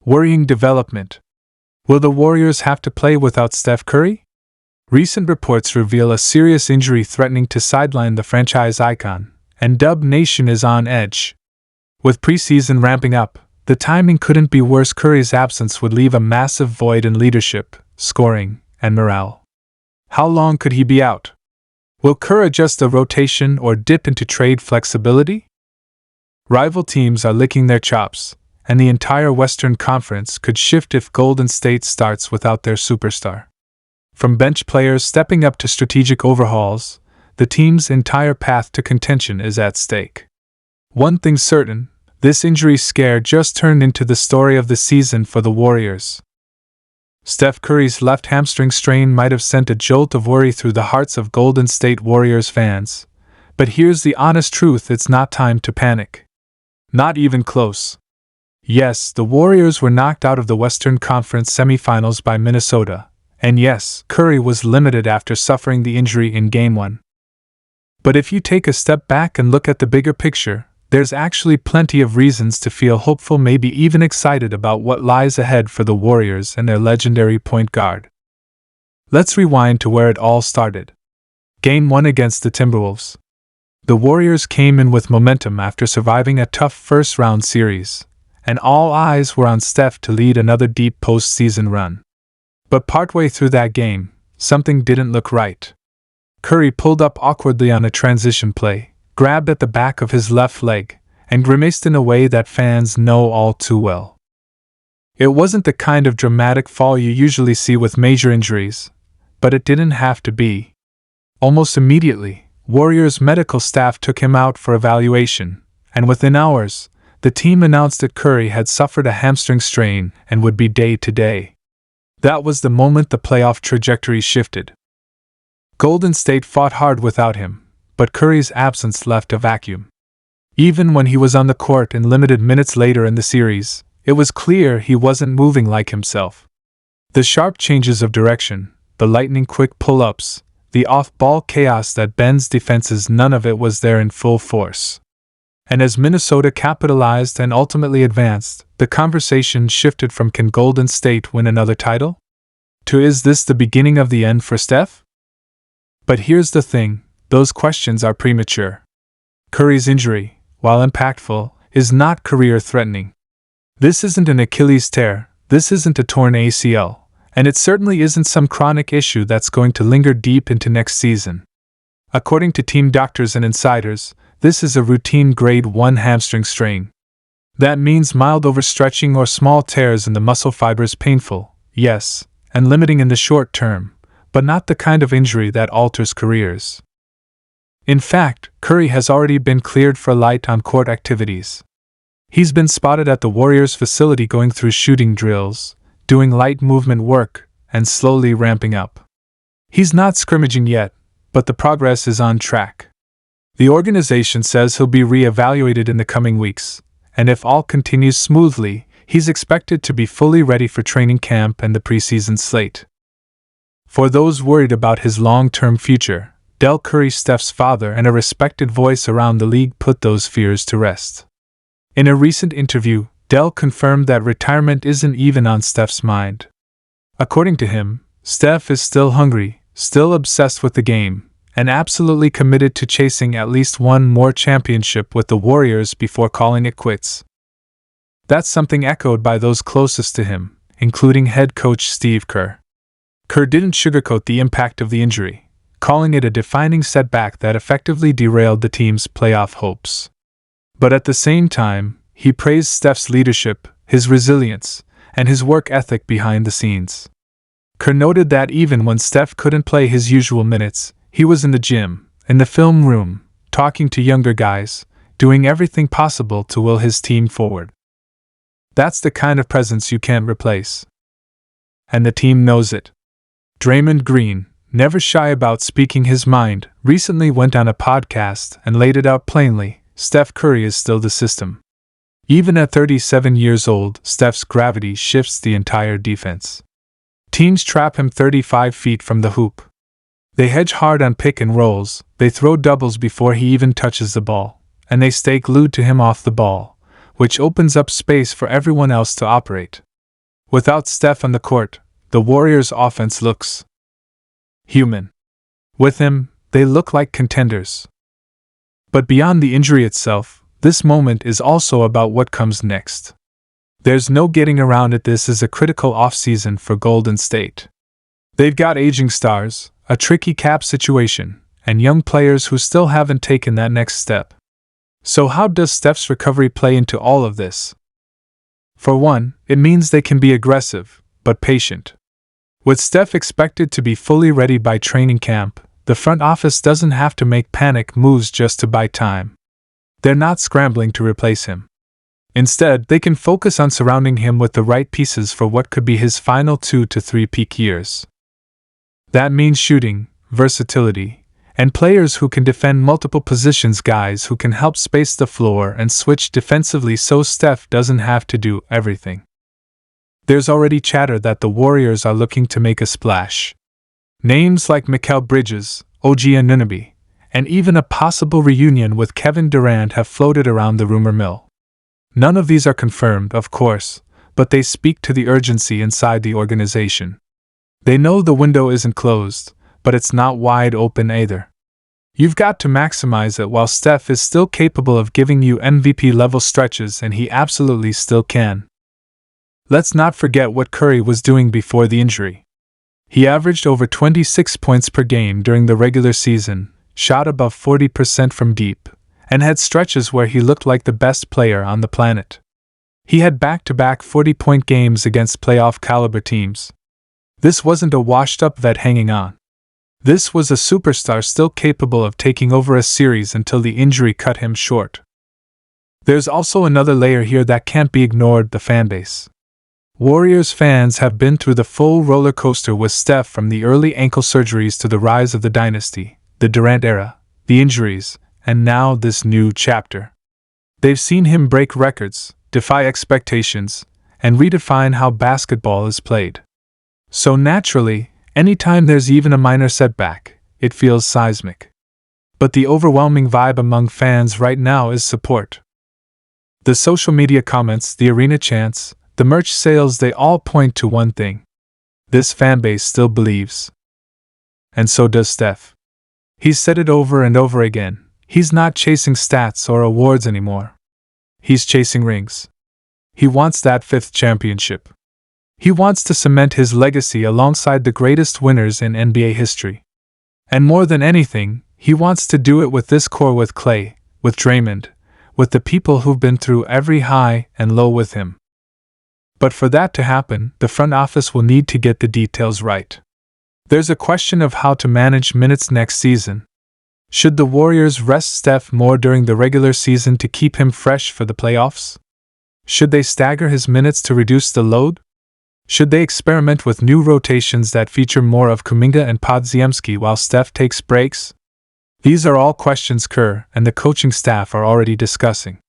Worrying development. Will the Warriors have to play without Steph Curry? Recent reports reveal a serious injury threatening to sideline the franchise icon, and Dub Nation is on edge. With preseason ramping up, the timing couldn't be worse. Curry's absence would leave a massive void in leadership, scoring, and morale. How long could he be out? Will Kerr adjust the rotation or dip into trade flexibility? Rival teams are licking their chops, and the entire Western Conference could shift if Golden State starts without their superstar. From bench players stepping up to strategic overhauls, the team's entire path to contention is at stake. One thing's certain, this injury scare just turned into the story of the season for the Warriors. Steph Curry's left hamstring strain might have sent a jolt of worry through the hearts of Golden State Warriors fans, but here's the honest truth: it's not time to panic. Not even close. Yes, the Warriors were knocked out of the Western Conference semifinals by Minnesota, and yes, Curry was limited after suffering the injury in Game 1. But if you take a step back and look at the bigger picture, there's actually plenty of reasons to feel hopeful, maybe even excited about what lies ahead for the Warriors and their legendary point guard. Let's rewind to where it all started. Game 1 against the Timberwolves. The Warriors came in with momentum after surviving a tough first-round series, and all eyes were on Steph to lead another deep postseason run. But partway through that game, something didn't look right. Curry pulled up awkwardly on a transition play, grabbed at the back of his left leg, and grimaced in a way that fans know all too well. It wasn't the kind of dramatic fall you usually see with major injuries, but it didn't have to be. Almost immediately, Warriors medical staff took him out for evaluation, and within hours, the team announced that Curry had suffered a hamstring strain and would be day-to-day. That was the moment the playoff trajectory shifted. Golden State fought hard without him, but Curry's absence left a vacuum. Even when he was on the court in limited minutes later in the series, it was clear he wasn't moving like himself. The sharp changes of direction, the lightning-quick pull-ups, the off-ball chaos that bends defenses, none of it was there in full force. And as Minnesota capitalized and ultimately advanced, the conversation shifted from can Golden State win another title? To is this the beginning of the end for Steph? But here's the thing, those questions are premature. Curry's injury, while impactful, is not career-threatening. This isn't an Achilles tear, this isn't a torn ACL, and it certainly isn't some chronic issue that's going to linger deep into next season. According to team doctors and insiders, this is a routine grade 1 hamstring strain. That means mild overstretching or small tears in the muscle fibers, painful, yes, and limiting in the short term, but not the kind of injury that alters careers. In fact, Curry has already been cleared for light on-court activities. He's been spotted at the Warriors facility going through shooting drills, doing light movement work, and slowly ramping up. He's not scrimmaging yet, but the progress is on track. The organization says he'll be re-evaluated in the coming weeks, and if all continues smoothly, he's expected to be fully ready for training camp and the preseason slate. For those worried about his long-term future, Del Curry, Steph's father and a respected voice around the league, put those fears to rest. In a recent interview, Del confirmed that retirement isn't even on Steph's mind. According to him, Steph is still hungry, still obsessed with the game, and absolutely committed to chasing at least one more championship with the Warriors before calling it quits. That's something echoed by those closest to him, including head coach Steve Kerr. Kerr didn't sugarcoat the impact of the injury, calling it a defining setback that effectively derailed the team's playoff hopes. But at the same time, he praised Steph's leadership, his resilience, and his work ethic behind the scenes. Kerr noted that even when Steph couldn't play his usual minutes, he was in the gym, in the film room, talking to younger guys, doing everything possible to will his team forward. That's the kind of presence you can't replace. And the team knows it. Draymond Green, never shy about speaking his mind, recently went on a podcast and laid it out plainly: Steph Curry is still the system. Even at 37 years old, Steph's gravity shifts the entire defense. Teams trap him 35 feet from the hoop. They hedge hard on pick and rolls, they throw doubles before he even touches the ball, and they stay glued to him off the ball, which opens up space for everyone else to operate. Without Steph on the court, the Warriors' offense looks human. With him, they look like contenders. But beyond the injury itself, this moment is also about what comes next. There's no getting around it. This is a critical offseason for Golden State. They've got aging stars, a tricky cap situation, and young players who still haven't taken that next step. So how does Steph's recovery play into all of this? For one, it means they can be aggressive, but patient. With Steph expected to be fully ready by training camp, the front office doesn't have to make panic moves just to buy time. They're not scrambling to replace him. Instead, they can focus on surrounding him with the right pieces for what could be his final 2 to 3 peak years. That means shooting, versatility, and players who can defend multiple positions, guys who can help space the floor and switch defensively so Steph doesn't have to do everything. There's already chatter that the Warriors are looking to make a splash. Names like Mikal Bridges, OG Anunoby, and even a possible reunion with Kevin Durant have floated around the rumor mill. None of these are confirmed, of course, but they speak to the urgency inside the organization. They know the window isn't closed, but it's not wide open either. You've got to maximize it while Steph is still capable of giving you MVP-level stretches, and he absolutely still can. Let's not forget what Curry was doing before the injury. He averaged over 26 points per game during the regular season, shot above 40% from deep, and had stretches where he looked like the best player on the planet. He had back-to-back 40-point games against playoff-caliber teams. This wasn't a washed-up vet hanging on. This was a superstar still capable of taking over a series until the injury cut him short. There's also another layer here that can't be ignored: the fanbase. Warriors fans have been through the full roller coaster with Steph, from the early ankle surgeries to the rise of the dynasty, the Durant era, the injuries, and now this new chapter. They've seen him break records, defy expectations, and redefine how basketball is played. So naturally, anytime there's even a minor setback, it feels seismic. But the overwhelming vibe among fans right now is support. The social media comments, the arena chants, the merch sales, they all point to one thing: this fanbase still believes. And so does Steph. He's said it over and over again: he's not chasing stats or awards anymore. He's chasing rings. He wants that 5th championship. He wants to cement his legacy alongside the greatest winners in NBA history. And more than anything, he wants to do it with this core: with Klay, with Draymond, with the people who've been through every high and low with him. But for that to happen, the front office will need to get the details right. There's a question of how to manage minutes next season. Should the Warriors rest Steph more during the regular season to keep him fresh for the playoffs? Should they stagger his minutes to reduce the load? Should they experiment with new rotations that feature more of Kuminga and Podziemski while Steph takes breaks? These are all questions Kerr and the coaching staff are already discussing.